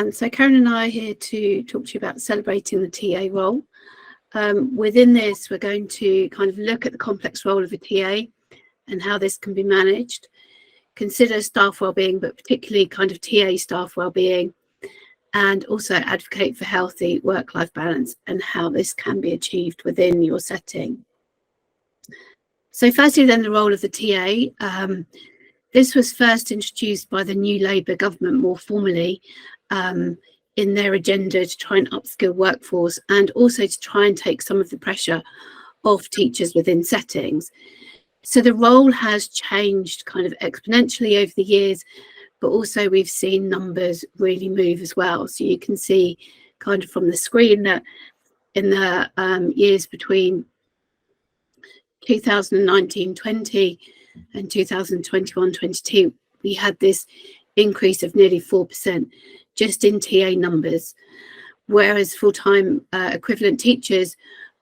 So Karen and I are here to talk to you about celebrating the TA role. Within this, we're going to kind of look at the complex role of a TA and how this can be managed, consider staff wellbeing, but particularly kind of TA staff wellbeing, and also advocate for healthy work-life balance and how this can be achieved within your setting. So firstly, then, the role of the TA. This was first introduced by the new Labour government more formally in their agenda to try and upskill workforce and also to try and take some of the pressure off teachers within settings. So the role has changed kind of exponentially over the years, but also we've seen numbers really move as well. So you can see kind of from the screen that in the years between 2019-20 and 2021-22, we had this increase of nearly 4% just in TA numbers, whereas full-time equivalent teachers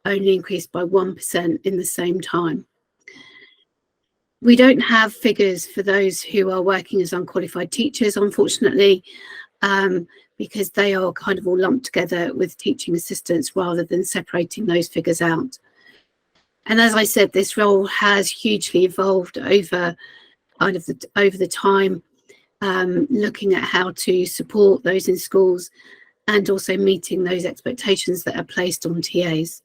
only increased by 1% in the same time. We don't have figures for those who are working as unqualified teachers, unfortunately, because they are kind of all lumped together with teaching assistants rather than separating those figures out. And as I said, this role has hugely evolved over the time, looking at how to support those in schools and also meeting those expectations that are placed on TAs.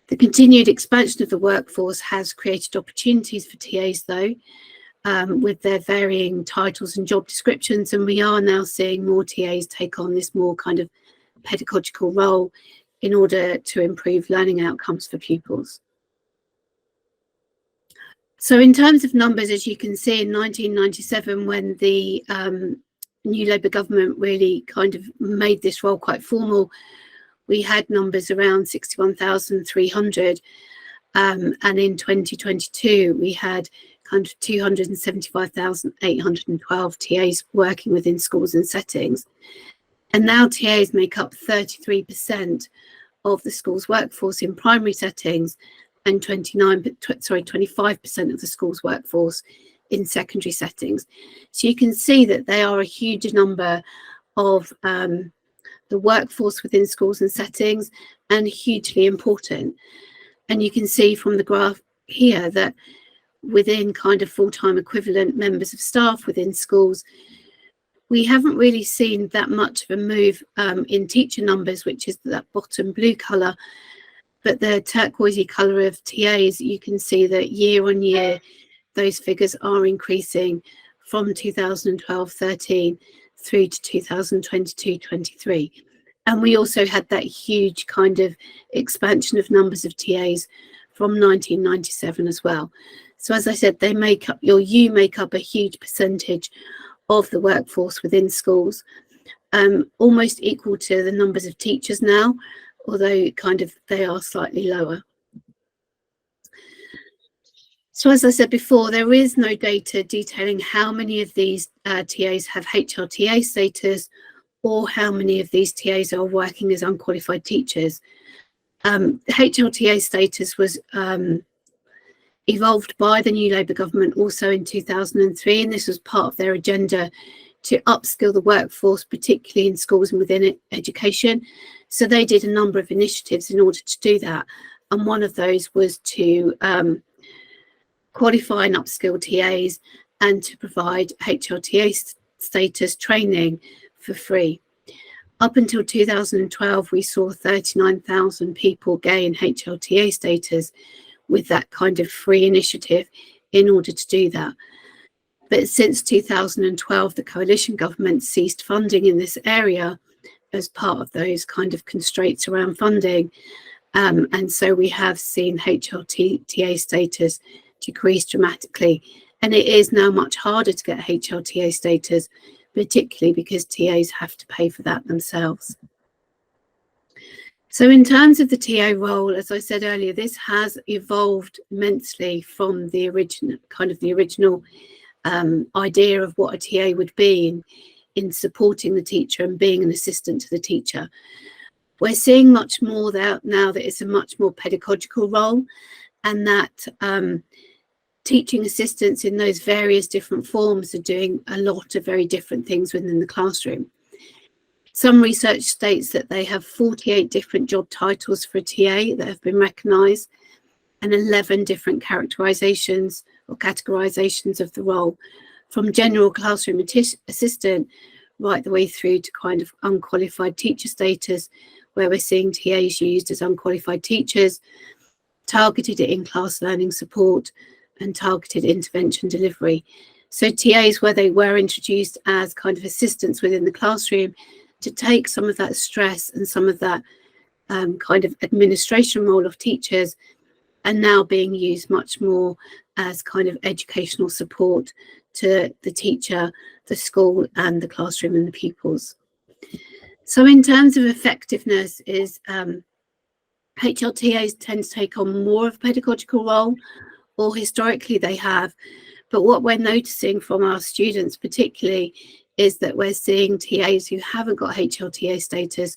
The continued expansion of the workforce has created opportunities for TAs, though, with their varying titles and job descriptions, and we are now seeing more TAs take on this more kind of pedagogical role in order to improve learning outcomes for pupils. So in terms of numbers, as you can see, in 1997, when the new Labour government really kind of made this role quite formal, we had numbers around 61,300, and in 2022 we had kind of 275,812 TAs working within schools and settings, and now TAs make up 33% of the school's workforce in primary settings and 25% of the school's workforce in secondary settings. So you can see that they are a huge number of the workforce within schools and settings, and hugely important. And you can see from the graph here that within kind of full-time equivalent members of staff within schools, we haven't really seen that much of a move in teacher numbers, which is that bottom blue colour, but the turquoisey colour of TAs, you can see that year on year those figures are increasing from 2012-13 through to 2022-23. And we also had that huge kind of expansion of numbers of TAs from 1997 as well. So as I said, they make up, you make up a huge percentage of the workforce within schools, almost equal to the numbers of teachers now, although kind of they are slightly lower. So as I said before, there is no data detailing how many of these TAs have HLTA status or how many of these TAs are working as unqualified teachers. HLTA status was evolved by the new Labour government also in 2003, and this was part of their agenda to upskill the workforce, particularly in schools and within education. So they did a number of initiatives in order to do that, and one of those was to qualify and upskill TAs and to provide HLTA status training for free. Up until 2012, we saw 39,000 people gain HLTA status with that kind of free initiative in order to do that. But since 2012, the coalition government ceased funding in this area as part of those kind of constraints around funding. And so we have seen HLTA status decrease dramatically. And it is now much harder to get HLTA status, particularly because TAs have to pay for that themselves. So in terms of the TA role, as I said earlier, this has evolved immensely from the original idea of what a TA would be in supporting the teacher and being an assistant to the teacher. We're seeing much more now that it's a much more pedagogical role, and that teaching assistants in those various different forms are doing a lot of very different things within the classroom. Some research states that they have 48 different job titles for a TA that have been recognised, and 11 different characterisations or categorisations of the role, from general classroom assistant right the way through to kind of unqualified teacher status, where we're seeing TAs used as unqualified teachers, targeted in-class learning support, and targeted intervention delivery. So TAs, where they were introduced as kind of assistants within the classroom to take some of that stress and some of that kind of administration role of teachers, are now being used much more as kind of educational support to the teacher, the school, and the classroom and the pupils. So in terms of effectiveness, is HLTAs tend to take on more of a pedagogical role, or historically they have. But what we're noticing from our students particularly is that we're seeing TAs who haven't got HLTA status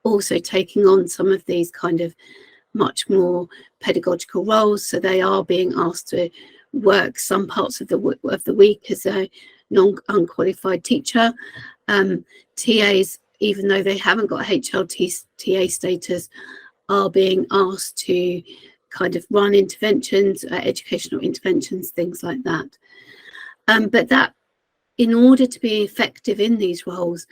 also taking on some of these kind of much more pedagogical roles. So they are being asked to work some parts of the week as a unqualified teacher. TAs, even though they haven't got HLTA status, are being asked to kind of run interventions, educational interventions, things like that. But that, in order to be effective in these roles,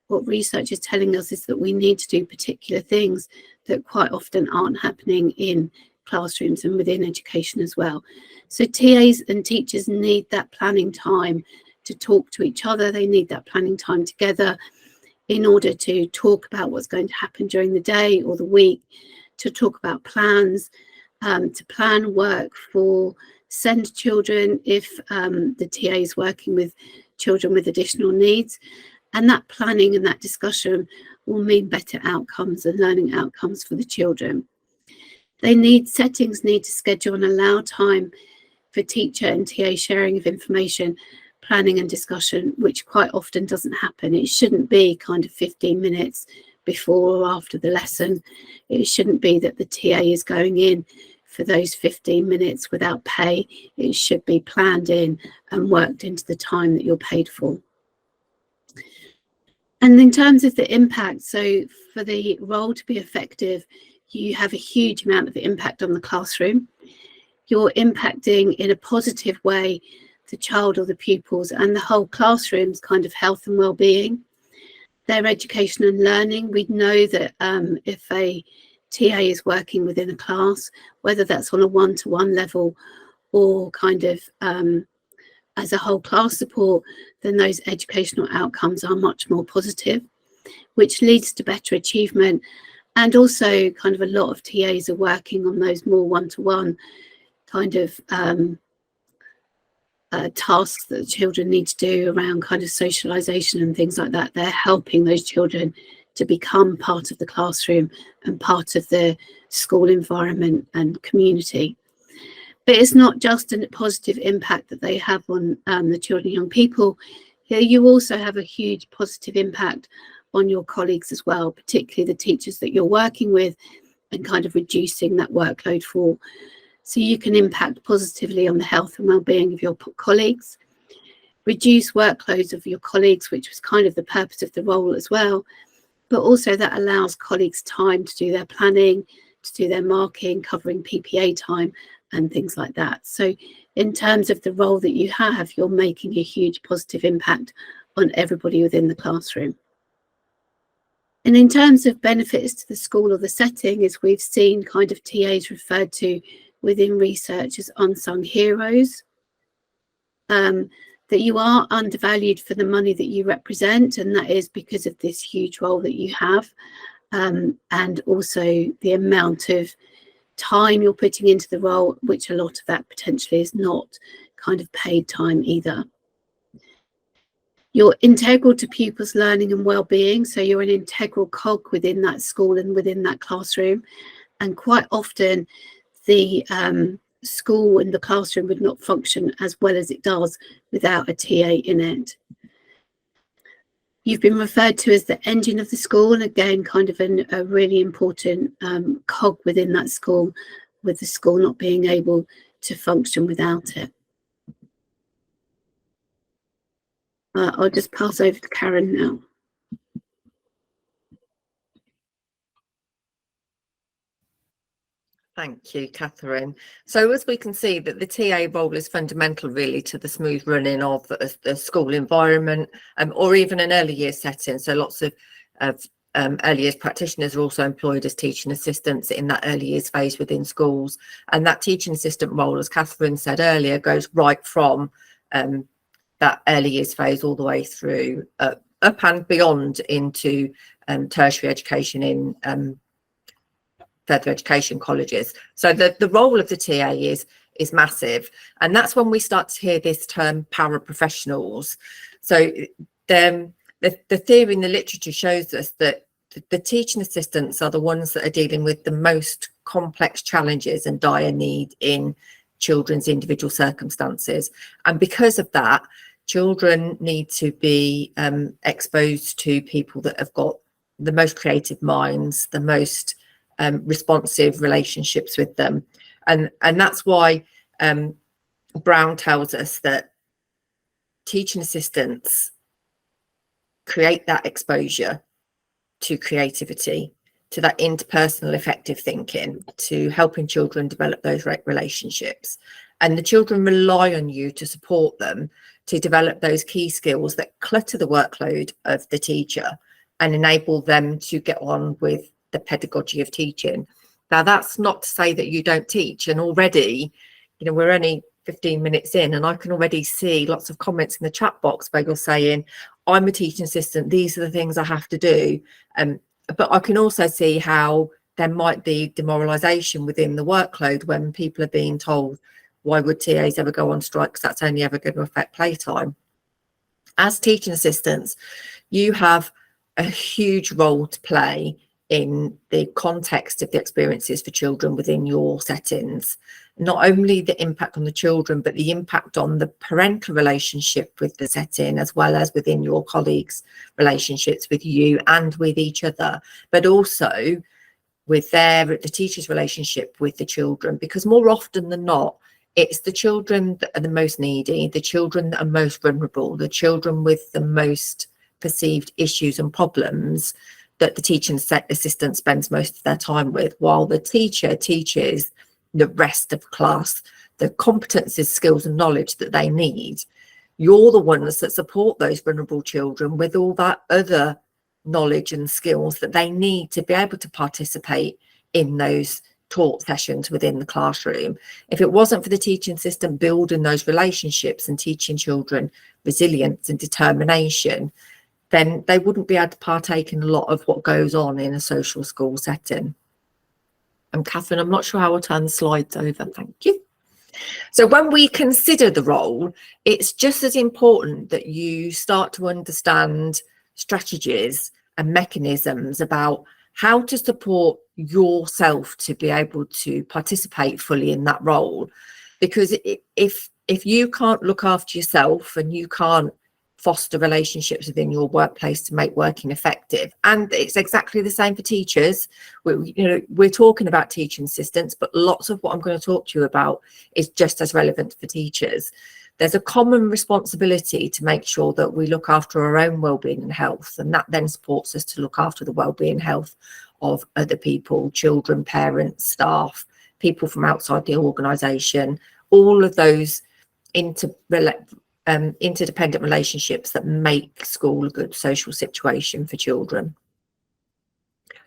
what research is telling us is that we need to do particular things that quite often aren't happening in classrooms and within education as well. So TAs and teachers need that planning time to talk to each other. They need that planning time together in order to talk about what's going to happen during the day or the week, to talk about plans, to plan work for SEND children if the TA is working with children with additional needs. And that planning and that discussion will mean better outcomes and learning outcomes for the children. Settings need to schedule and allow time for teacher and TA sharing of information, planning and discussion, which quite often doesn't happen. It shouldn't be kind of 15 minutes before or after the lesson. It shouldn't be that the TA is going in for those 15 minutes without pay. It should be planned in and worked into the time that you're paid for. And in terms of the impact, so for the role to be effective, you have a huge amount of impact on the classroom. You're impacting in a positive way the child or the pupils and the whole classroom's kind of health and well-being, their education and learning. We know that if a TA is working within a class, whether that's on a one-to-one level or kind of as a whole class support, then those educational outcomes are much more positive, which leads to better achievement. And also kind of a lot of TAs are working on those more one-to-one kind of tasks that the children need to do around kind of socialization and things like that. They're helping those children to become part of the classroom and part of the school environment and community. But it's not just a positive impact that they have on the children and young people. You also have a huge positive impact on your colleagues as well, particularly the teachers that you're working with, and kind of reducing that workload for. So you can impact positively on the health and well-being of your colleagues, reduce workloads of your colleagues, which was kind of the purpose of the role as well. But also that allows colleagues time to do their planning, to do their marking, covering PPA time and things like that. So in terms of the role that you have, you're making a huge positive impact on everybody within the classroom. And in terms of benefits to the school or the setting, as we've seen kind of TAs referred to within research as unsung heroes, that you are undervalued for the money that you represent, and that is because of this huge role that you have, and also the amount of time you're putting into the role, which a lot of that potentially is not kind of paid time either. You're integral to pupils' learning and well-being, so you're an integral cog within that school and within that classroom. And quite often the school and the classroom would not function as well as it does without a TA in it. You've been referred to as the engine of the school, and again, kind of a really important cog within that school, with the school not being able to function without it. I'll just pass over to Karen now. Thank you, Catherine. So as we can see, that the TA role is fundamental really to the smooth running of the school environment, or even an early years setting. So lots of early years practitioners are also employed as teaching assistants in that early years phase within schools. And that teaching assistant role, as Catherine said earlier, goes right from that early years phase all the way through up and beyond into tertiary education in further education colleges. So the role of the TA is massive, and that's when we start to hear this term paraprofessionals. So the theory in the literature shows us that the teaching assistants are the ones that are dealing with the most complex challenges and dire need in children's individual circumstances, and because of that, children need to be exposed to people that have got the most creative minds, the most responsive relationships with them, and that's why Brown tells us that teaching assistants create that exposure to creativity, to that interpersonal effective thinking, to helping children develop those relationships, and the children rely on you to support them to develop those key skills that clutter the workload of the teacher and enable them to get on with the pedagogy of teaching. Now, that's not to say that you don't teach, and already, you know, we're only 15 minutes in and I can already see lots of comments in the chat box where you're saying, I'm a teaching assistant, these are the things I have to do. But I can also see how there might be demoralisation within the workload when people are being told, why would TAs ever go on strike, because that's only ever going to affect playtime. As teaching assistants, you have a huge role to play in the context of the experiences for children within your settings. Not only the impact on the children, but the impact on the parental relationship with the setting, as well as within your colleagues' relationships with you and with each other, but also with the teacher's relationship with the children, because more often than not, it's the children that are the most needy, the children that are most vulnerable, the children with the most perceived issues and problems that the teaching assistant spends most of their time with, while the teacher teaches the rest of the class the competencies, skills and knowledge that they need. You're the ones that support those vulnerable children with all that other knowledge and skills that they need to be able to participate in those taught sessions within the classroom. If it wasn't for the teaching assistant building those relationships and teaching children resilience and determination, then they wouldn't be able to partake in a lot of what goes on in a social school setting. And Catherine, I'm not sure how I'll turn the slides over. Thank you. So when we consider the role, it's just as important that you start to understand strategies and mechanisms about how to support yourself to be able to participate fully in that role. Because if you can't look after yourself and you can't foster relationships within your workplace to make working effective, and it's exactly the same for teachers. We're talking about teaching assistants, but lots of what I'm going to talk to you about is just as relevant for teachers. There's a common responsibility to make sure that we look after our own well-being and health, and that then supports us to look after the well-being and health of other people, children, parents, staff, people from outside the organisation, all of those interdependent relationships that make school a good social situation for children.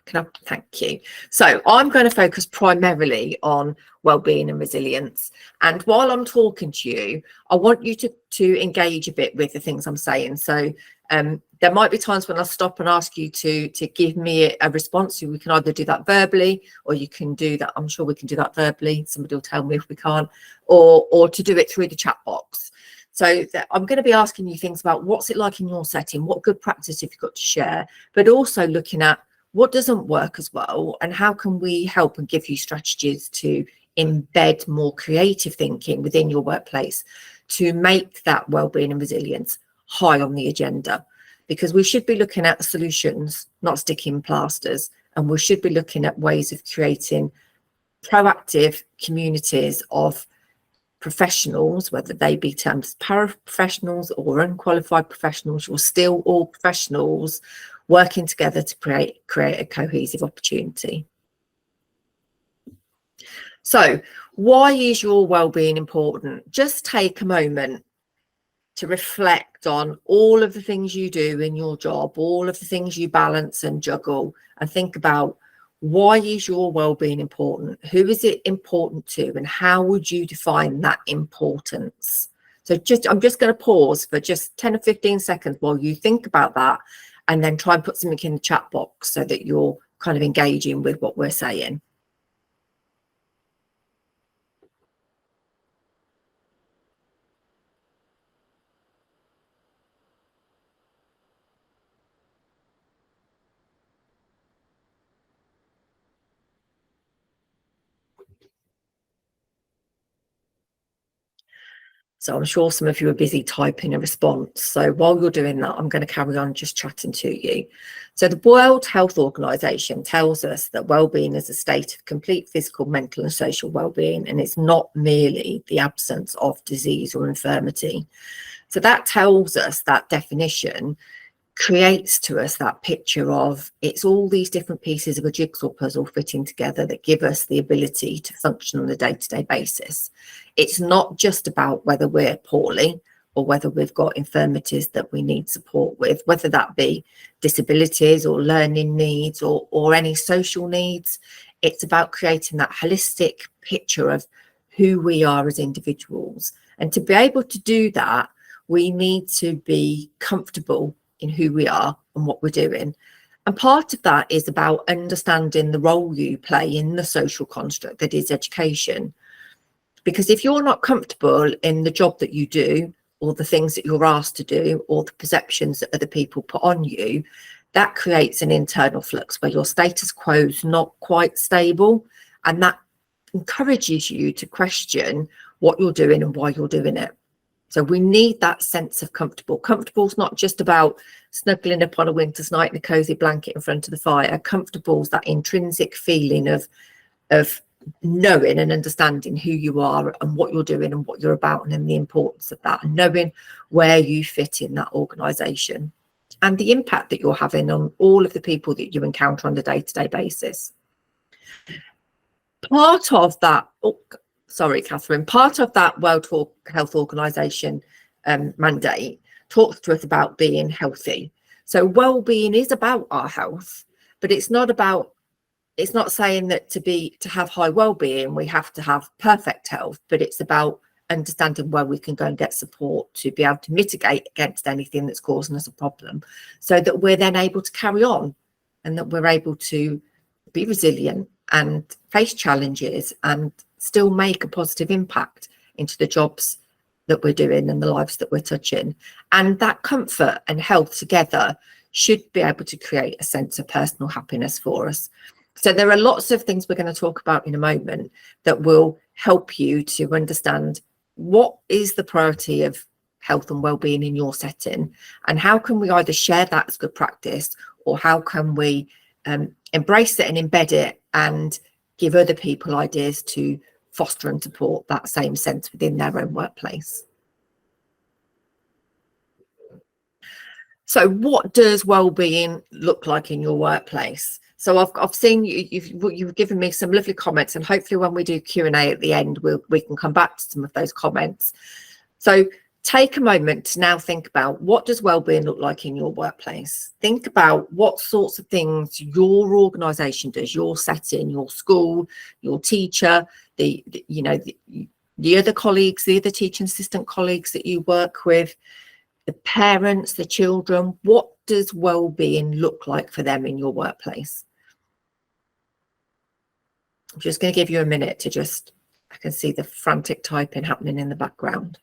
Thank you. So I'm going to focus primarily on well-being and resilience. And while I'm talking to you, I want you to engage a bit with the things I'm saying. So there might be times when I stop and ask you to give me a response. So we can either do that verbally, or you can do that. I'm sure we can do that verbally. Somebody will tell me if we can't, or to do it through the chat box. So I'm going to be asking you things about what's it like in your setting, what good practice have you got to share, but also looking at what doesn't work as well, and how can we help and give you strategies to embed more creative thinking within your workplace to make that wellbeing and resilience high on the agenda. Because we should be looking at solutions, not sticking plasters, and we should be looking at ways of creating proactive communities of professionals, whether they be termed as paraprofessionals or unqualified professionals, you're still all professionals working together to create a cohesive opportunity. So why is your well-being important? Just take a moment to reflect on all of the things you do in your job, all of the things you balance and juggle, and think about, why is your well-being important? Who is it important to? And how would you define that importance? So I'm just going to pause for just 10 or 15 seconds while you think about that, and then try and put something in the chat box so that you're kind of engaging with what we're saying. So I'm sure some of you are busy typing a response. So while you're doing that, I'm going to carry on just chatting to you. So the World Health Organization tells us that well-being is a state of complete physical, mental and social well-being, and it's not merely the absence of disease or infirmity. So that tells us, that definition creates to us that picture of, it's all these different pieces of a jigsaw puzzle fitting together that give us the ability to function on a day-to-day basis. It's not just about whether we're poorly or whether we've got infirmities that we need support with, whether that be disabilities or learning needs or any social needs. It's about creating that holistic picture of who we are as individuals. And to be able to do that, we need to be comfortable in who we are and what we're doing. And part of that is about understanding the role you play in the social construct that is education. Because if you're not comfortable in the job that you do, or the things that you're asked to do, or the perceptions that other people put on you, that creates an internal flux where your status quo is not quite stable. And that encourages you to question what you're doing and why you're doing it. So we need that sense of comfortable. Comfortable is not just about snuggling up on a winter's night in a cozy blanket in front of the fire. Comfortable is that intrinsic feeling of knowing and understanding who you are and what you're doing and what you're about, and the importance of that, and knowing where you fit in that organisation and the impact that you're having on all of the people that you encounter on a day-to-day basis. Part of that, sorry, Catherine, part of that World Health Organization mandate talks to us about being healthy. So well-being is about our health, but it's not saying that to have high well-being, we have to have perfect health, but it's about understanding where we can go and get support to be able to mitigate against anything that's causing us a problem, so that we're then able to carry on and that we're able to be resilient and face challenges and still make a positive impact into the jobs that we're doing and the lives that we're touching. And that comfort and health together should be able to create a sense of personal happiness for us. So there are lots of things we're going to talk about in a moment that will help you to understand what is the priority of health and well-being in your setting, and how can we either share that as good practice, or how can we embrace it and embed it and give other people ideas to foster and support that same sense within their own workplace. So what does well-being look like in your workplace? So I've seen you've given me some lovely comments, and hopefully when we do Q&A at the end, we can come back to some of those comments. So take a moment to now think about, what does well-being look like in your workplace? Think about what sorts of things your organisation does, your setting, your school, your teacher, the other colleagues, the other teaching assistant colleagues that you work with, the parents, the children. What does well-being look like for them in your workplace? I'm just going to give you a minute to I can see the frantic typing happening in the background.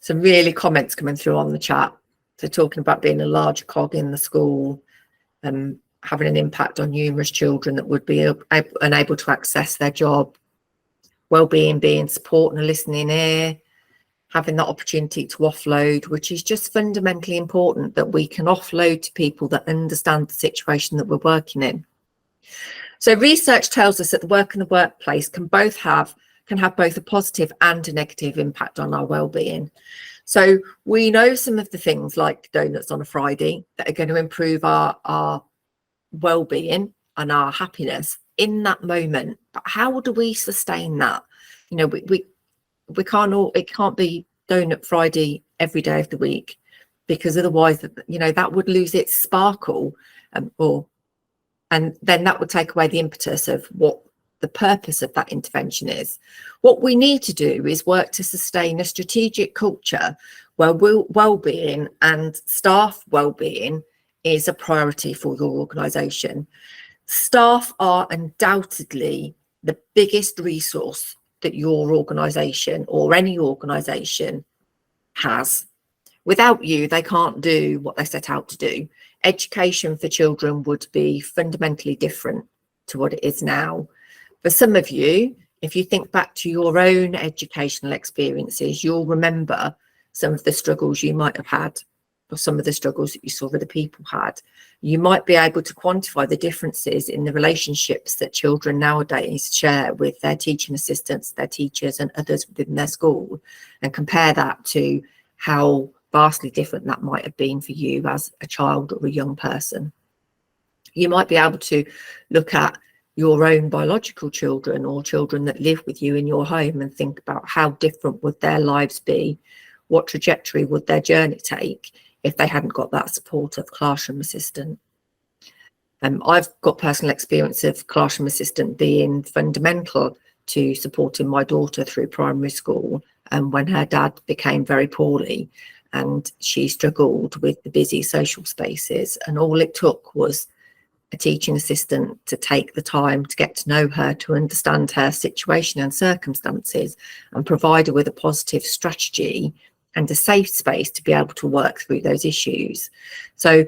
Some really comments coming through on the chat. So talking about being a large cog in the school, having an impact on numerous children that would be unable to access their job, well-being being support and a listening ear, having that opportunity to offload, which is just fundamentally important, that we can offload to people that understand the situation that we're working in. So research tells us that the work and the workplace can both have can have both a positive and a negative impact on our well-being. So we know some of the things like donuts on a Friday that are going to improve our well-being and our happiness in that moment. But how do we sustain that? You know, we can't all, it can't be donut Friday every day of the week, because otherwise, you know, that would lose its sparkle, and then that would take away the impetus of what the purpose of that intervention is. What we need to do is work to sustain a strategic culture where well-being and staff well-being is a priority for your organisation. Staff are undoubtedly the biggest resource that your organisation or any organisation has. Without you, they can't do what they set out to do. Education for children would be fundamentally different to what it is now. For some of you, if you think back to your own educational experiences, you'll remember some of the struggles you might have had, or some of the struggles that you saw other people had. You might be able to quantify the differences in the relationships that children nowadays share with their teaching assistants, their teachers and others within their school, and compare that to how vastly different that might have been for you as a child or a young person. You might be able to look at your own biological children or children that live with you in your home and think about how different would their lives be, what trajectory would their journey take if they hadn't got that support of classroom assistant. I've got personal experience of classroom assistant being fundamental to supporting my daughter through primary school, and when her dad became very poorly and she struggled with the busy social spaces, and all it took was a teaching assistant to take the time to get to know her, to understand her situation and circumstances, and provide her with a positive strategy and a safe space to be able to work through those issues. So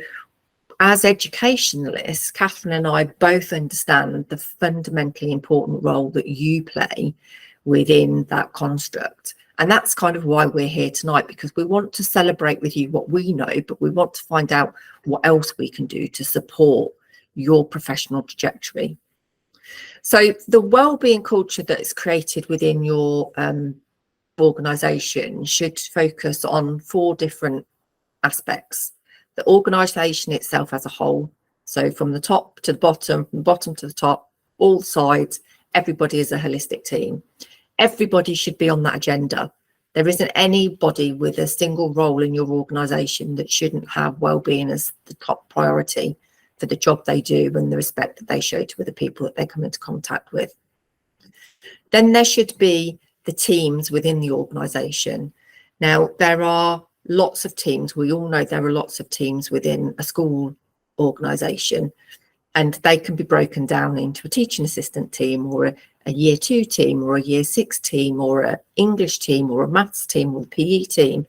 as educationalists, Catherine and I both understand the fundamentally important role that you play within that construct. And that's kind of why we're here tonight, because we want to celebrate with you what we know, but we want to find out what else we can do to support your professional trajectory. So the wellbeing culture that is created within your organisation should focus on 4 different aspects. The organisation itself as a whole, so from the top to the bottom, from the bottom to the top, all sides, everybody is a holistic team. Everybody should be on that agenda. There isn't anybody with a single role in your organisation that shouldn't have wellbeing as the top priority for the job they do and the respect that they show to other people that they come into contact with. Then there should be the teams within the organisation. Now, there are lots of teams. We all know there are lots of teams within a school organisation, and they can be broken down into a teaching assistant team, or a year 2 team, or a year 6 team, or an English team, or a maths team, or a PE team.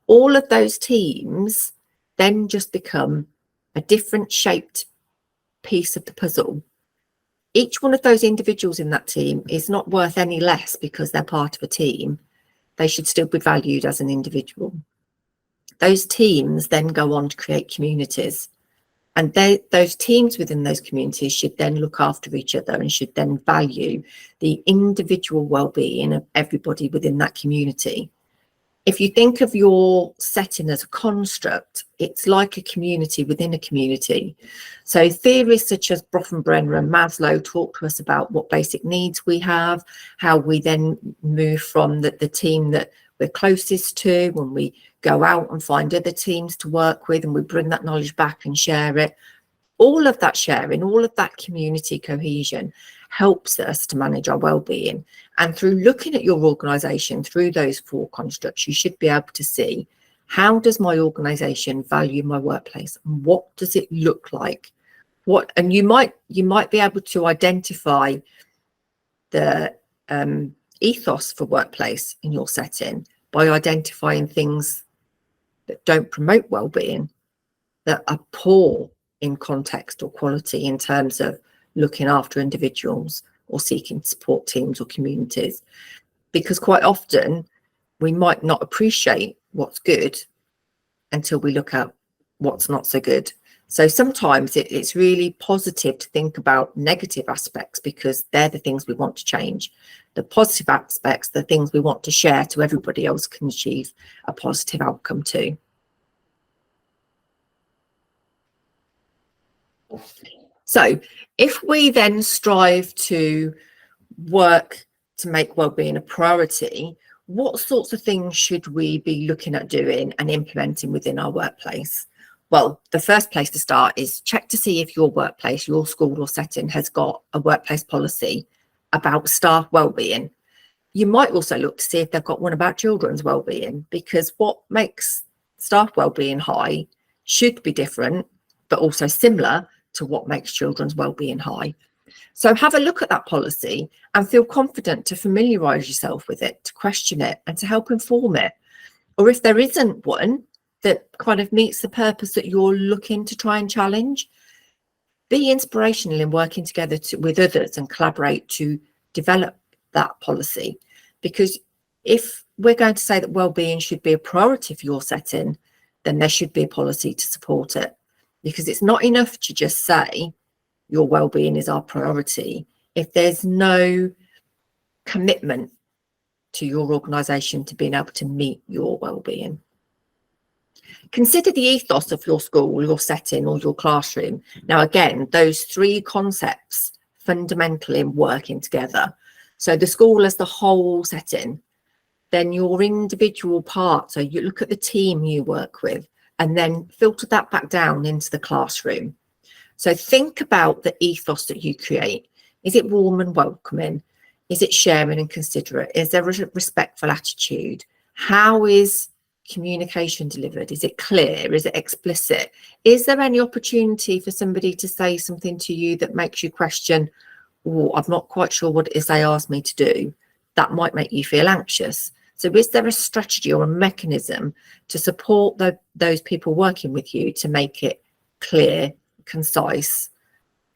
All of those teams then just become a different shaped piece of the puzzle. Each one of those individuals in that team is not worth any less because they're part of a team. They should still be valued as an individual. Those teams then go on to create communities, and those teams within those communities should then look after each other and should then value the individual well-being of everybody within that community. If you think of your setting as a construct, it's like a community within a community. So theories such as Brofenbrenner and Maslow talk to us about what basic needs we have, how we then move from the team that we're closest to, when we go out and find other teams to work with, and we bring that knowledge back and share it. All of that sharing, all of that community cohesion helps us to manage our well-being. And through looking at your organisation through those 4 constructs, you should be able to see, how does my organisation value my workplace, and what does it look like? And you might be able to identify the ethos for workplace in your setting by identifying things that don't promote well-being, that are poor in context or quality in terms of looking after individuals or seeking support teams or communities. Because quite often we might not appreciate what's good until we look at what's not so good. So sometimes it's really positive to think about negative aspects, because they're the things we want to change. The positive aspects, the things we want to share so everybody else can achieve a positive outcome too. So if we then strive to work to make wellbeing a priority, what sorts of things should we be looking at doing and implementing within our workplace? Well, the first place to start is check to see if your workplace, your school or setting has got a workplace policy about staff wellbeing. You might also look to see if they've got one about children's wellbeing, because what makes staff wellbeing high should be different, but also similar to what makes children's wellbeing high. So have a look at that policy and feel confident to familiarise yourself with it, to question it and to help inform it. Or if there isn't one that kind of meets the purpose that you're looking to try and challenge, be inspirational in working together with others and collaborate to develop that policy. Because if we're going to say that wellbeing should be a priority for your setting, then there should be a policy to support it. Because it's not enough to just say your wellbeing is our priority if there's no commitment to your organisation to being able to meet your wellbeing. Consider the ethos of your school, your setting or your classroom. Now, again, those three concepts fundamental in working together. So the school as the whole setting, then your individual part. So you look at the team you work with and then filter that back down into the classroom. So think about the ethos that you create. Is it warm and welcoming? Is it sharing and considerate? Is there a respectful attitude? How is communication delivered? Is it clear? Is it explicit? Is there any opportunity for somebody to say something to you that makes you question, oh, I'm not quite sure what it is they asked me to do? That might make you feel anxious. So is there a strategy or a mechanism to support those people working with you to make it clear, concise,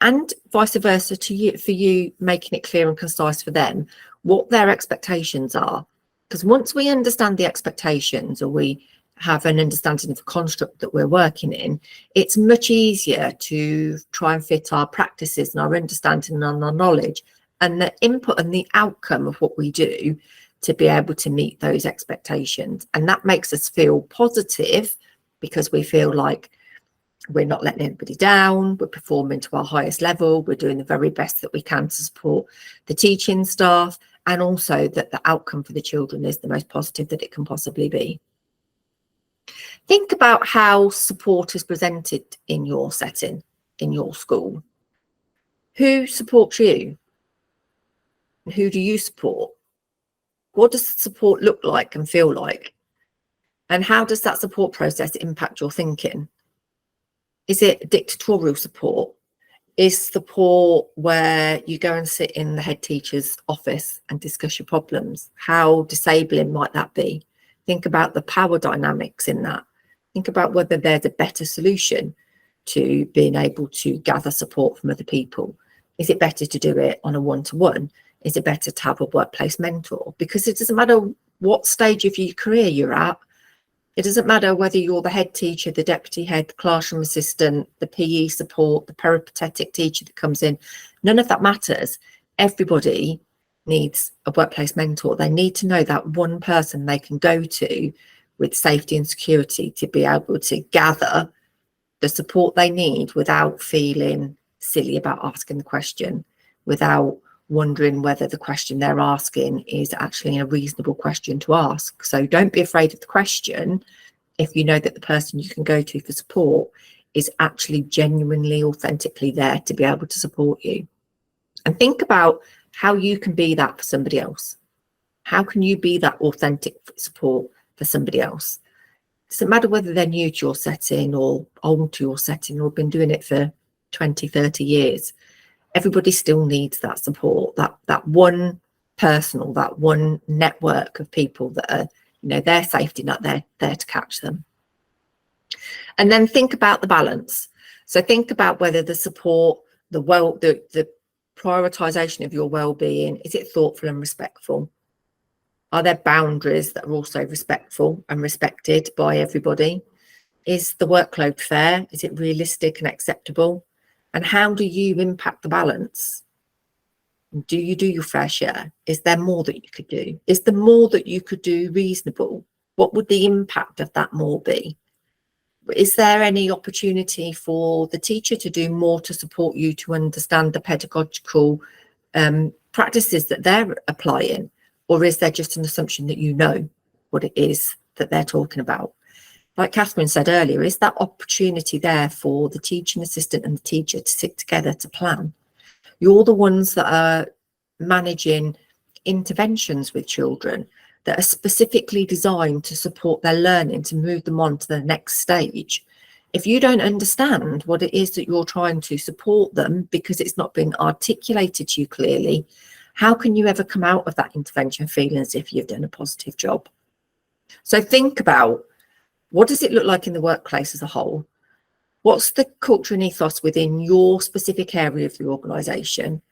and vice versa to you, for you making it clear and concise for them what their expectations are? Because once we understand the expectations, or we have an understanding of the construct that we're working in, it's much easier to try and fit our practices and our understanding and our knowledge and the input and the outcome of what we do to be able to meet those expectations. And that makes us feel positive, because we feel like we're not letting anybody down, we're performing to our highest level, we're doing the very best that we can to support the teaching staff, and also that the outcome for the children is the most positive that it can possibly be. Think about how support is presented in your setting, in your school. Who supports you? Who do you support? What does support look like and feel like? And how does that support process impact your thinking? Is it dictatorial support? Is support where you go and sit in the head teacher's office and discuss your problems? How disabling might that be? Think about the power dynamics in that. Think about whether there's a better solution to being able to gather support from other people. Is it better to do it on a one-to-one? Is it better to have a workplace mentor? Because it doesn't matter what stage of your career you're at. It doesn't matter whether you're the head teacher, the deputy head, the classroom assistant, the PE support, the peripatetic teacher that comes in. None of that matters. Everybody needs a workplace mentor. They need to know that one person they can go to with safety and security to be able to gather the support they need without feeling silly about asking the question, without wondering whether the question they're asking is actually a reasonable question to ask. So don't be afraid of the question if you know that the person you can go to for support is actually genuinely, authentically there to be able to support you. And think about how you can be that for somebody else. How can you be that authentic support for somebody else? It doesn't matter whether they're new to your setting or old to your setting or been doing it for 20, 30 years. Everybody still needs that support, that one person or that one network of people that are, you know, their safety net, they're there to catch them. And then think about the balance. So think about whether the support, the prioritization of your well-being, is it thoughtful and respectful? Are there boundaries that are also respectful and respected by everybody? Is the workload fair? Is it realistic and acceptable? And how do you impact the balance? Do you do your fair share? Is there more that you could do? Is the more that you could do reasonable? What would the impact of that more be? Is there any opportunity for the teacher to do more to support you to understand the pedagogical practices that they're applying? Or is there just an assumption that you know what it is that they're talking about? Like Catherine said earlier, is that opportunity there for the teaching assistant and the teacher to sit together to plan? You're the ones that are managing interventions with children that are specifically designed to support their learning, to move them on to the next stage. If you don't understand what it is that you're trying to support them because it's not been articulated to you clearly, how can you ever come out of that intervention feeling as if you've done a positive job? So think about, what does it look like in the workplace as a whole? What's the culture and ethos within your specific area of the organisation?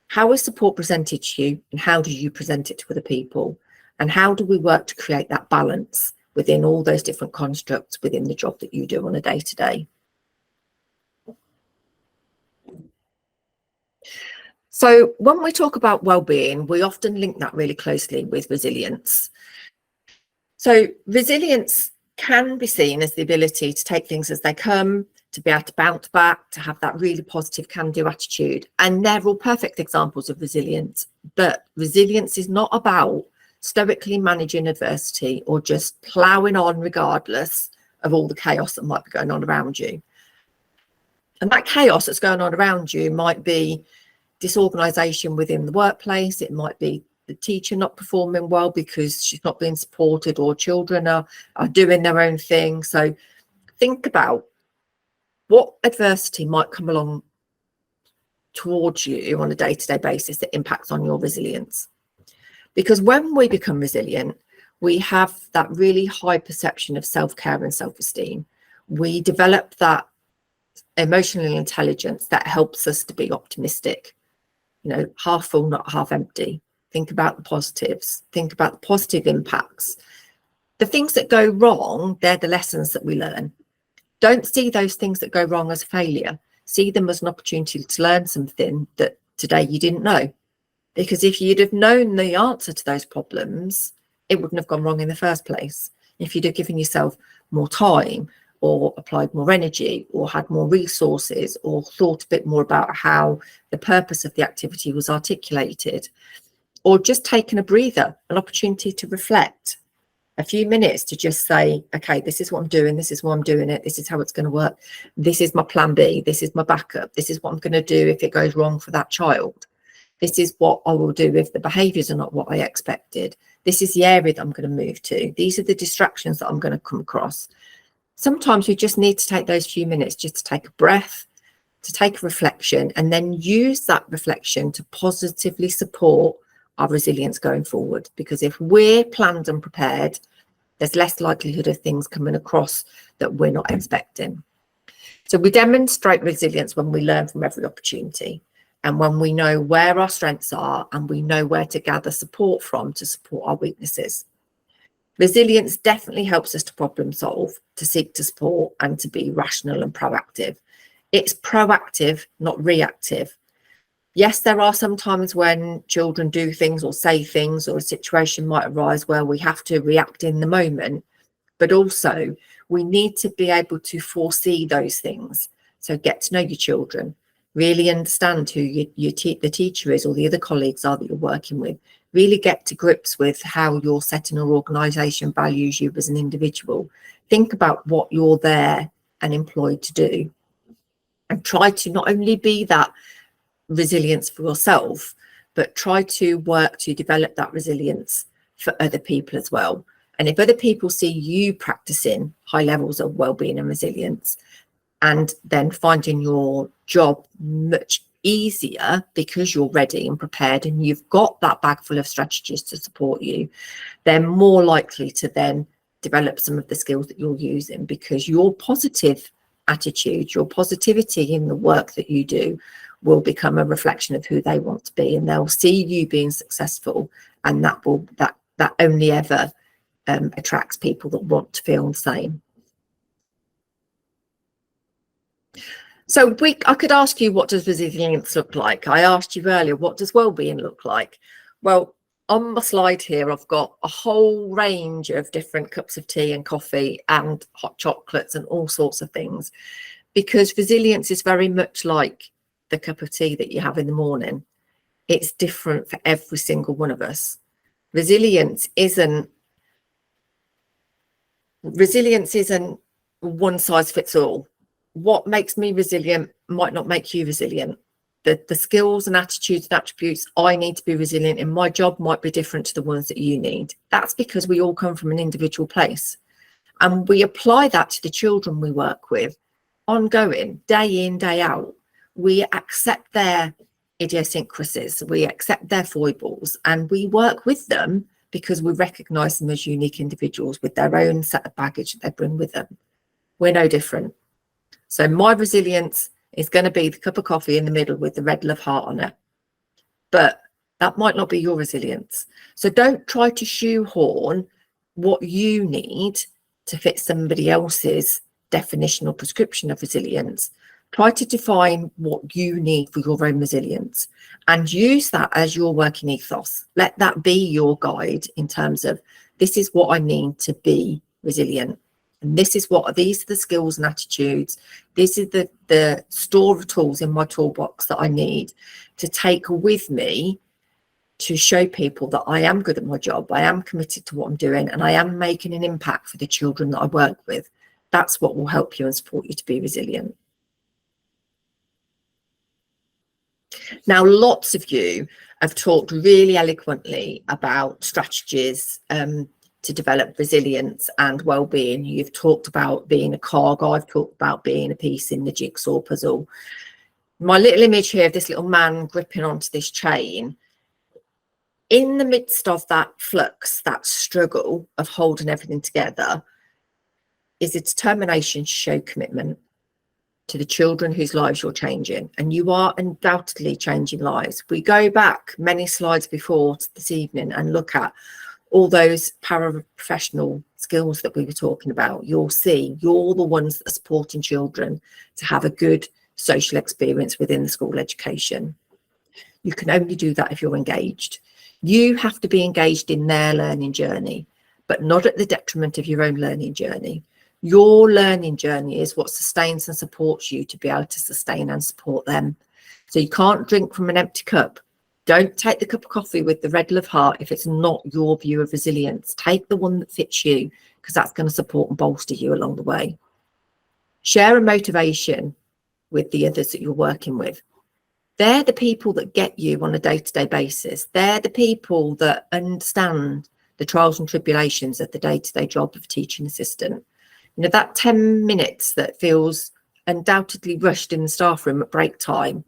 How is support presented to you, and how do you present it to other people? And how do we work to create that balance within all those different constructs within the job that you do on a day-to-day? So when we talk about well-being, we often link that really closely with resilience. So resilience can be seen as the ability to take things as they come, to be able to bounce back, to have that really positive can-do attitude. And they're all perfect examples of resilience. But resilience is not about stoically managing adversity or just ploughing on regardless of all the chaos that might be going on around you. And that chaos that's going on around you might be disorganisation within the workplace. It might be the teacher not performing well because she's not being supported, or children are doing their own thing. So think about what adversity might come along towards you on a day-to-day basis that impacts on your resilience. Because when we become resilient, we have that really high perception of self-care and self-esteem. We develop that emotional intelligence that helps us to be optimistic, half full, not half empty. Think about the positives, think about the positive impacts. The things that go wrong, they're the lessons that we learn. Don't see those things that go wrong as a failure. See them as an opportunity to learn something that today you didn't know. Because if you'd have known the answer to those problems, it wouldn't have gone wrong in the first place. If you'd have given yourself more time, or applied more energy, or had more resources, or thought a bit more about how the purpose of the activity was articulated, or just taken a breather, an opportunity to reflect, a few minutes to just say, okay, this is what I'm doing, this is why I'm doing it, this is how it's going to work, this is my plan B, this is my backup, this is what I'm going to do if it goes wrong for that child, this is what I will do if the behaviours are not what I expected, this is the area that I'm going to move to, these are the distractions that I'm going to come across. Sometimes we just need to take those few minutes just to take a breath, to take a reflection, and then use that reflection to positively support our resilience going forward. Because if we're planned and prepared, there's less likelihood of things coming across that we're not expecting. So we demonstrate resilience when we learn from every opportunity, and when we know where our strengths are and we know where to gather support from to support our weaknesses. Resilience definitely helps us to problem solve, to seek to support, and to be rational and proactive. It's proactive, not reactive. Yes, there are some times when children do things or say things, or a situation might arise where we have to react in the moment, but also we need to be able to foresee those things. So get to know your children, really understand who the teacher is or the other colleagues are that you're working with, really get to grips with how your setting or organisation values you as an individual. Think about what you're there and employed to do, and try to not only be that resilience for yourself, but try to work to develop that resilience for other people as well. And if other people see you practicing high levels of well-being and resilience, and then finding your job much easier because you're ready and prepared and you've got that bag full of strategies to support you, they're more likely to then develop some of the skills that you're using, because your positive attitude, your positivity in the work that you do will become a reflection of who they want to be, and they'll see you being successful, and that only ever attracts people that want to feel the same. So I could ask you, what does resilience look like? I asked you earlier, what does well-being look like? Well, on my slide here, I've got a whole range of different cups of tea and coffee and hot chocolates and all sorts of things, because resilience is very much like the cup of tea that you have in the morning. It's different for every single one of us. Resilience isn't one size fits all. What makes me resilient might not make you resilient. The skills and attitudes and attributes I need to be resilient in my job might be different to the ones that you need. That's because we all come from an individual place, and we apply that to the children we work with ongoing, day in, day out. We accept their idiosyncrasies, we accept their foibles, and we work with them because we recognise them as unique individuals with their own set of baggage that they bring with them. We're no different. So my resilience is going to be the cup of coffee in the middle with the red love heart on it. But that might not be your resilience. So don't try to shoehorn what you need to fit somebody else's definition or prescription of resilience. Try to define what you need for your own resilience and use that as your working ethos. Let that be your guide in terms of, this is what I need to be resilient. And these are the skills and attitudes. This is the store of tools in my toolbox that I need to take with me to show people that I am good at my job, I am committed to what I'm doing, and I am making an impact for the children that I work with. That's what will help you and support you to be resilient. Now, lots of you have talked really eloquently about strategies to develop resilience and well-being. You've talked about being a cog. I've talked about being a piece in the jigsaw puzzle. My little image here of this little man gripping onto this chain, in the midst of that flux, that struggle of holding everything together, is a determination to show commitment to the children whose lives you're changing. And you are undoubtedly changing lives. We go back many slides before this evening and look at all those paraprofessional skills that we were talking about. You'll see you're the ones that are supporting children to have a good social experience within the school education. You can only do that if you're engaged. You have to be engaged in their learning journey, but not at the detriment of your own learning journey. Your learning journey is what sustains and supports you to be able to sustain and support them. So you can't drink from an empty cup. Don't take the cup of coffee with the red love heart if it's not your view of resilience. Take the one that fits you, because that's going to support and bolster you along the way. Share a motivation with the others that you're working with. They're the people that get you on a day-to-day basis. They're the people that understand the trials and tribulations of the day-to-day job of a teaching assistant. You know, that 10 minutes that feels undoubtedly rushed in the staff room at break time,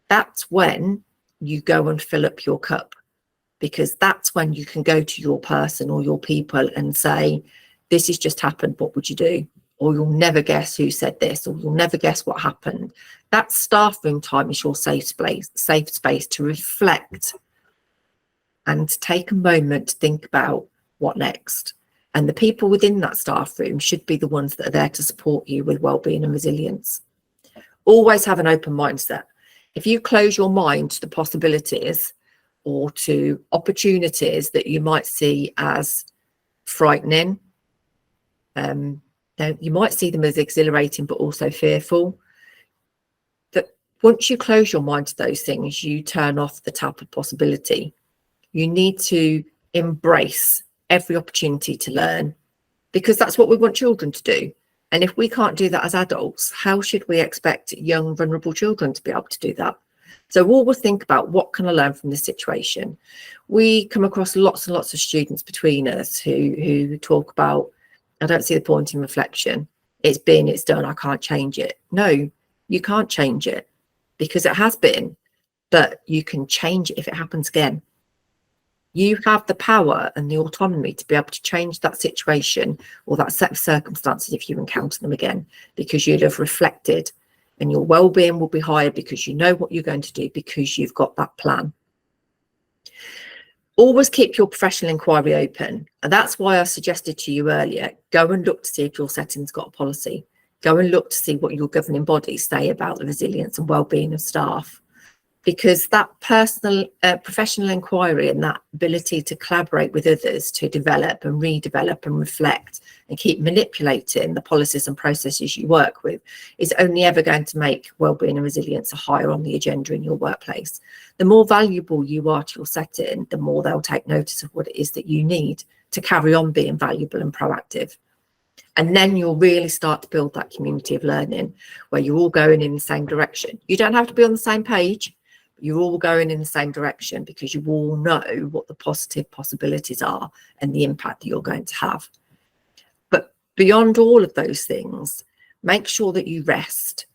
that's when you go and fill up your cup, because that's when you can go to your person or your people and say, this has just happened, what would you do? Or you'll never guess who said this, or you'll never guess what happened. That staff room time is your safe space to reflect and take a moment to think about what next. And the people within that staff room should be the ones that are there to support you with wellbeing and resilience. Always have an open mindset. If you close your mind to the possibilities or to opportunities that you might see as frightening, you might see them as exhilarating, but also fearful. That once you close your mind to those things, you turn off the tap of possibility. You need to embrace every opportunity to learn, because that's what we want children to do. And if we can't do that as adults, how should we expect young, vulnerable children to be able to do that? So we'll think about, what can I learn from this situation? We come across lots and lots of students between us who talk about, I don't see the point in reflection. It's been, it's done, I can't change it. No, you can't change it, because it has been, but you can change it if it happens again. You have the power and the autonomy to be able to change that situation or that set of circumstances if you encounter them again, because you'd have reflected, and your well-being will be higher because you know what you're going to do, because you've got that plan. Always keep your professional inquiry open. And that's why I suggested to you earlier, go and look to see if your setting's got a policy. go and look to see what your governing bodies say about the resilience and well-being of staff, because that personal professional inquiry and that ability to collaborate with others to develop and redevelop and reflect and keep manipulating the policies and processes you work with is only ever going to make well-being and resilience higher on the agenda in your workplace. The more valuable you are to your setting, the more they'll take notice of what it is that you need to carry on being valuable and proactive. And then you'll really start to build that community of learning where you're all going in the same direction. You don't have to be on the same page, but you're all going in the same direction because you all know what the positive possibilities are and the impact that you're going to have. But beyond all of those things, make sure that you rest.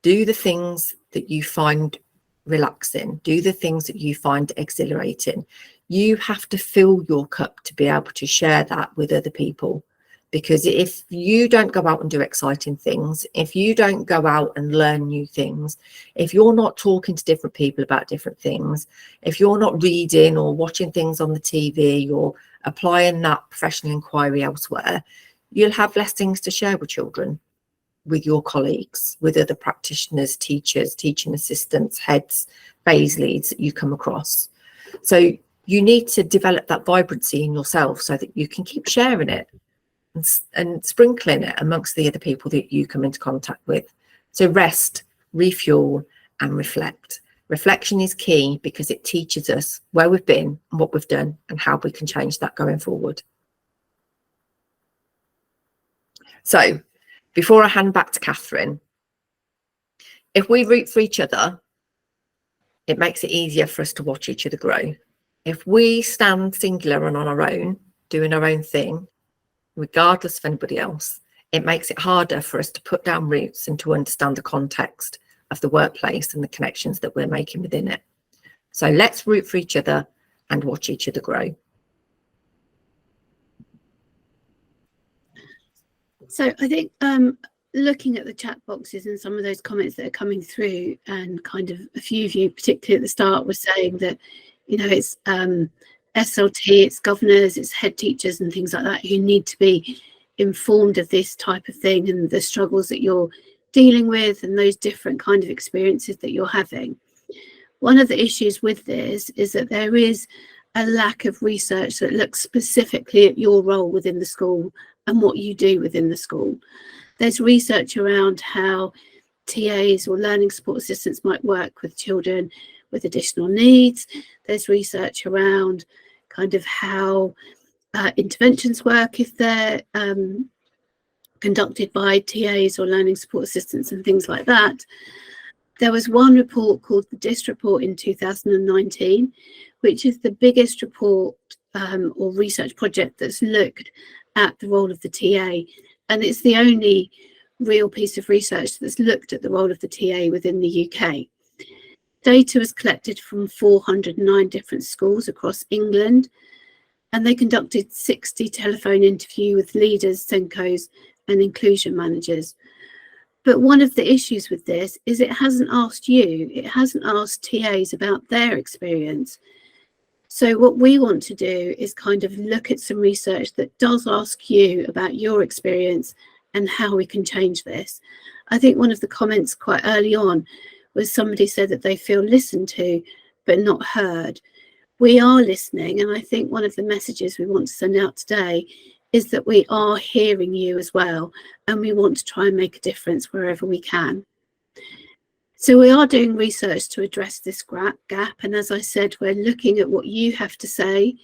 Do the things that you find relaxing. Do the things that you find exhilarating. You have to fill your cup to be able to share that with other people. Because if you don't go out and do exciting things, if you don't go out and learn new things, if you're not talking to different people about different things, if you're not reading or watching things on the TV or applying that professional inquiry elsewhere, you'll have less things to share with children, with your colleagues, with other practitioners, teachers, teaching assistants, heads, phase leads that you come across. So you need to develop that vibrancy in yourself so that you can keep sharing it and sprinkling it amongst the other people that you come into contact with. So rest, refuel, and reflect. Reflection is key because it teaches us where we've been and what we've done and how we can change that going forward. So before I hand back to Catherine, if we root for each other, it makes it easier for us to watch each other grow. If we stand singular and on our own, doing our own thing, regardless of anybody else, it makes it harder for us to put down roots and to understand the context of the workplace and the connections that we're making within it. So let's root for each other and watch each other grow. So I think looking at the chat boxes and some of those comments that are coming through, and kind of a few of you, particularly at the start, were saying that, you know, it's SLT, it's governors, it's head teachers and things like that who need to be informed of this type of thing and the struggles that you're dealing with and those different kind of experiences that you're having. One of the issues with this is that there is a lack of research that looks specifically at your role within the school and what you do within the school. There's research around how TAs or learning support assistants might work with children with additional needs. There's research around kind of how interventions work if they're conducted by TAs or learning support assistants and things like that. There was one report called the DIST report in 2019, which is the biggest report or research project that's looked at the role of the TA. And it's the only real piece of research that's looked at the role of the TA within the UK. Data was collected from 409 different schools across England, and they conducted 60 telephone interviews with leaders, SENCOs, and inclusion managers. But one of the issues with this is it hasn't asked you, it hasn't asked TAs about their experience. So what we want to do is kind of look at some research that does ask you about your experience and how we can change this. I think one of the comments quite early on was somebody said that they feel listened to but not heard. We are listening, and I think one of the messages we want to send out today is that we are hearing you as well, and we want to try and make a difference wherever we can. So we are doing research to address this gap, and as I said, we're looking at what you have to say.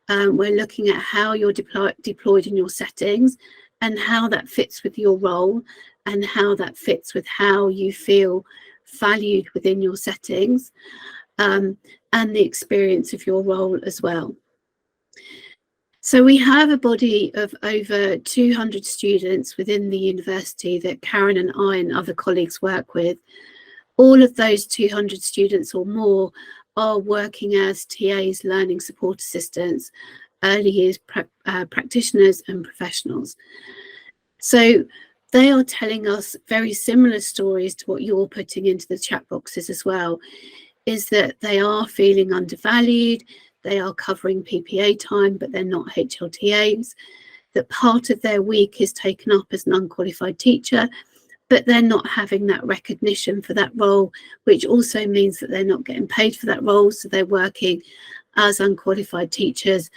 We're looking at how you're deployed in your settings and how that fits with your role and how that fits with how you feel valued within your settings, and the experience of your role as well. So we have a body of over 200 students within the university that Karen and I and other colleagues work with. All of those 200 students or more are working as TAs, learning support assistants, early years practitioners and professionals. So they are telling us very similar stories to what you're putting into the chat boxes as well, is that they are feeling undervalued, they are covering PPA time, but they're not HLTAs, that part of their week is taken up as an unqualified teacher, but they're not having that recognition for that role, which also means that they're not getting paid for that role. So they're working as unqualified teachers,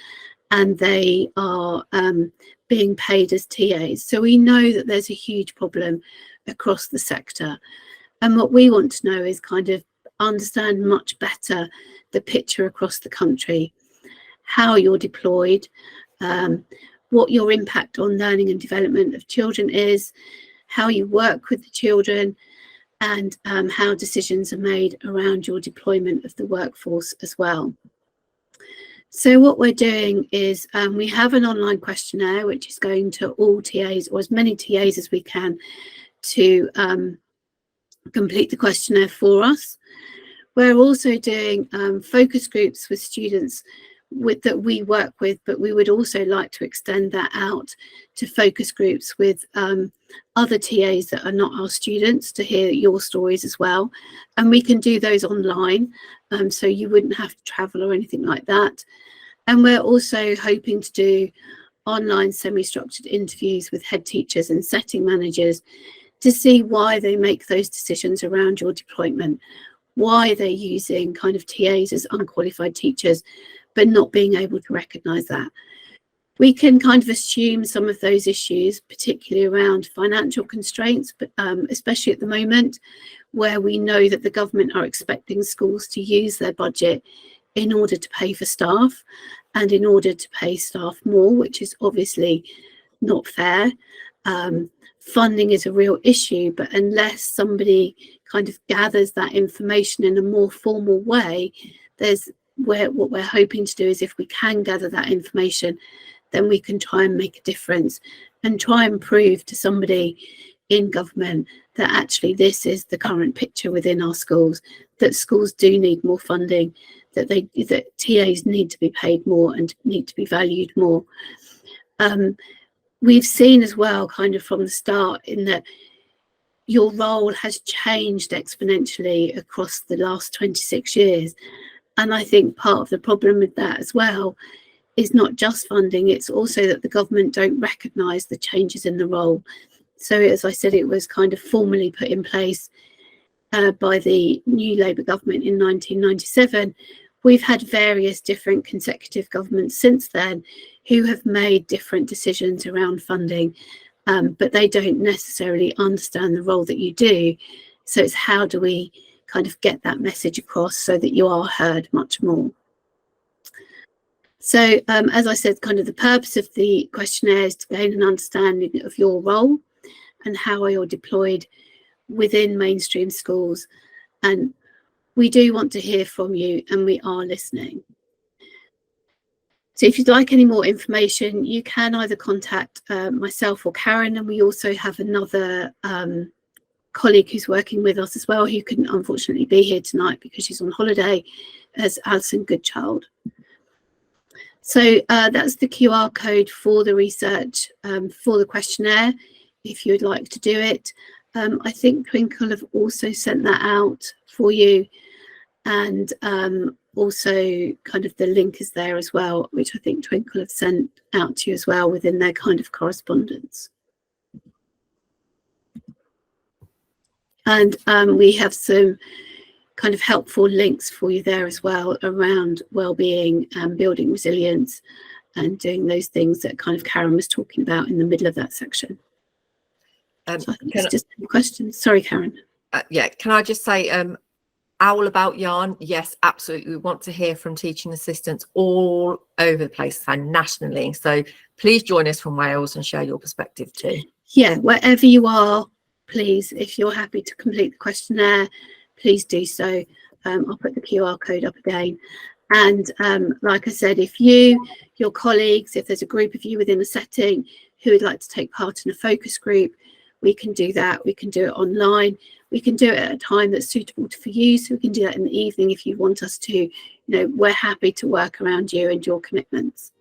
and they are being paid as TAs. So we know that there's a huge problem across the sector. And what we want to know is kind of understand much better the picture across the country, how you're deployed, what your impact on learning and development of children is, how you work with the children, and how decisions are made around your deployment of the workforce as well. So what we're doing is we have an online questionnaire which is going to all TAs, or as many TAs as we can, to complete the questionnaire for us. We're also doing focus groups with students that we work with, but we would also like to extend that out to focus groups with other TAs that are not our students, to hear your stories as well. And we can do those online, so you wouldn't have to travel or anything like that. And we're also hoping to do online semi-structured interviews with head teachers and setting managers to see why they make those decisions around your deployment, why they're using kind of TAs as unqualified teachers, but not being able to recognise that. We can kind of assume some of those issues, particularly around financial constraints, but especially at the moment, where we know that the government are expecting schools to use their budget in order to pay for staff and in order to pay staff more, which is obviously not fair. Funding is a real issue, but unless somebody kind of gathers that information in a more formal way, what we're hoping to do is, if we can gather that information, then we can try and make a difference and try and prove to somebody in government that actually this is the current picture within our schools, that schools do need more funding, that TAs need to be paid more and need to be valued more. We've seen as well, kind of from the start, in that your role has changed exponentially across the last 26 years. And I think part of the problem with that as well is not just funding, it's also that the government don't recognise the changes in the role. So as I said, it was kind of formally put in place by the new Labour government in 1997. We've had various different consecutive governments since then who have made different decisions around funding, but they don't necessarily understand the role that you do. So it's how do we kind of get that message across so that you are heard much more. So as I said, kind of the purpose of the questionnaire is to gain an understanding of your role and how you're deployed within mainstream schools. And we do want to hear from you, and we are listening. So if you'd like any more information, you can either contact myself or Karen, and we also have another colleague who's working with us as well, who couldn't unfortunately be here tonight because she's on holiday, as Alison Goodchild. So that's the QR code for the research, for the questionnaire, if you would like to do it. I think Twinkl have also sent that out for you, and also kind of the link is there as well, which I think Twinkl have sent out to you as well within their kind of correspondence. And we have some kind of helpful links for you there as well around wellbeing and building resilience and doing those things that kind of Karen was talking about in the middle of that section. So I think it's just a question. Sorry, Karen. Yeah, can I just say, Owl About Yarn, yes, absolutely. We want to hear from teaching assistants all over the place and nationally. So please join us from Wales and share your perspective too. Yeah, wherever you are, please, if you're happy to complete the questionnaire, please do so. I'll put the QR code up again. And like I said, if you, your colleagues, if there's a group of you within a setting who would like to take part in a focus group, we can do that. We can do it online. We can do it at a time that's suitable for you. So we can do that in the evening if you want us to. You know, we're happy to work around you and your commitments.